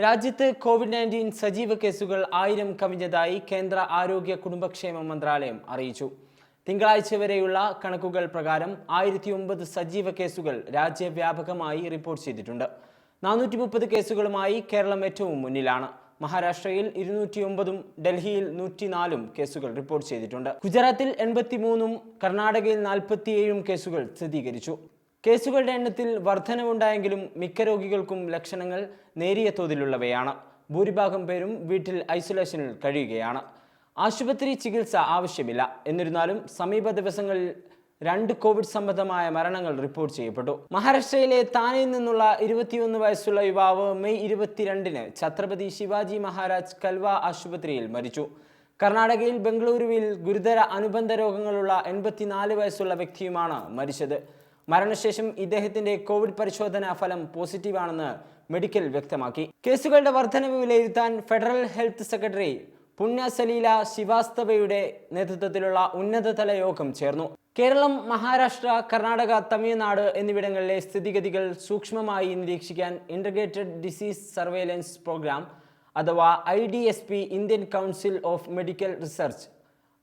രാജ്യത്ത് കോവിഡ്-19 സജീവ കേസുകൾ 1000 കവിഞ്ഞതായി കേന്ദ്ര ആരോഗ്യ കുടുംബക്ഷേമ മന്ത്രാലയം അറിയിച്ചു. തിങ്കളാഴ്ച വരെയുള്ള കണക്കുകൾ പ്രകാരം 1009 സജീവ കേസുകൾ രാജ്യവ്യാപകമായി റിപ്പോർട്ട് ചെയ്തിട്ടുണ്ട്. 430 കേസുകളുമായി കേരളം ഏറ്റവും മുന്നിലാണ്. മഹാരാഷ്ട്രയിൽ 209ഉം ഡൽഹിയിൽ 104ഉം കേസുകൾ റിപ്പോർട്ട് ചെയ്തിട്ടുണ്ട്. ഗുജറാത്തിൽ 83ഉം കർണാടകയിൽ 47ഉം കേസുകൾ സ്ഥിരീകരിച്ചു. കേസുകളുടെ എണ്ണത്തിൽ വർധനവുണ്ടായെങ്കിലും മിക്ക രോഗികൾക്കും ലക്ഷണങ്ങൾ നേരിയ തോതിലുള്ളവയാണ്. ഭൂരിഭാഗം പേരും വീട്ടിൽ ഐസൊലേഷനിൽ കഴിയുകയാണ്. ആശുപത്രി ചികിത്സ ആവശ്യമില്ല. എന്നിരുന്നാലും സമീപ ദിവസങ്ങളിൽ 2 കോവിഡ് സംബന്ധമായ മരണങ്ങൾ റിപ്പോർട്ട് ചെയ്യപ്പെട്ടു. മഹാരാഷ്ട്രയിലെ താനെയിൽ നിന്നുള്ള 21 വയസ്സുള്ള യുവാവ് മെയ് 22-ന് ഛത്രപതി ശിവാജി മഹാരാജ് കൽവ ആശുപത്രിയിൽ മരിച്ചു. കർണാടകയിൽ ബംഗളൂരുവിൽ ഗുരുതര അനുബന്ധ രോഗങ്ങളുള്ള 84 വയസ്സുള്ള വ്യക്തിയുമാണ് മരിച്ചത്. മരണശേഷം ഇദ്ദേഹത്തിന്റെ കോവിഡ് പരിശോധനാ ഫലം പോസിറ്റീവാണെന്ന് മെഡിക്കൽ വ്യക്തമാക്കി. കേസുകളുടെ വർധനവ് വിലയിരുത്താൻ ഫെഡറൽ ഹെൽത്ത് സെക്രട്ടറി പുണ്യ സലീല ശ്രീവാസ്തവയുടെ നേതൃത്വത്തിലുള്ള ഉന്നതതല യോഗം ചേർന്നു. കേരളം, മഹാരാഷ്ട്ര, കർണാടക, തമിഴ്നാട് എന്നിവിടങ്ങളിലെ സ്ഥിതിഗതികൾ സൂക്ഷ്മമായി നിരീക്ഷിക്കാൻ ഇന്റഗ്രേറ്റഡ് ഡിസീസ് സർവൈലൻസ് പ്രോഗ്രാം അഥവാ IDSP, Indian council of medical research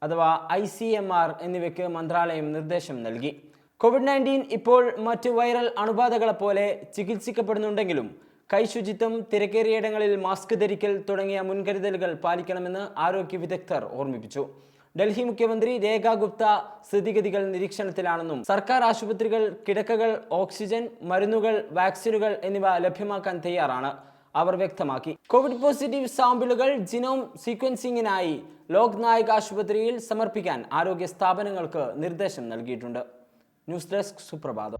അഥവാ ICMR എന്നിവയ്ക്ക് മന്ത്രാലയം നിർദ്ദേശം നൽകി. കോവിഡ്-19 ഇപ്പോൾ മറ്റ് വൈറൽ അണുബാധകളെപ്പോലെ ചികിത്സിക്കപ്പെടുന്നുണ്ടെങ്കിലും കൈശുചിത്വം, തിരക്കേറിയിടങ്ങളിൽ മാസ്ക് ധരിക്കൽ തുടങ്ങിയ മുൻകരുതലുകൾ പാലിക്കണമെന്ന് ആരോഗ്യ വിദഗ്ധർ ഓർമ്മിപ്പിച്ചു. ഡൽഹി മുഖ്യമന്ത്രി രേഖ ഗുപ്ത സ്ഥിതിഗതികൾ നിരീക്ഷണത്തിലാണെന്നും സർക്കാർ ആശുപത്രികൾ കിടക്കകൾ, ഓക്സിജൻ, മരുന്നുകൾ, വാക്സിനുകൾ എന്നിവ ലഭ്യമാക്കാൻ തയ്യാറാണ് അവർ വ്യക്തമാക്കി. കോവിഡ് പോസിറ്റീവ് സാമ്പിളുകൾ ജിനോം സീക്വൻസിംഗിനായി ലോക് നായക് ആശുപത്രിയിൽ സമർപ്പിക്കാൻ ആരോഗ്യ സ്ഥാപനങ്ങൾക്ക് നിർദ്ദേശം നൽകിയിട്ടുണ്ട്. ന്യൂസ് ഡെസ്ക്, സുപ്രഭാതം.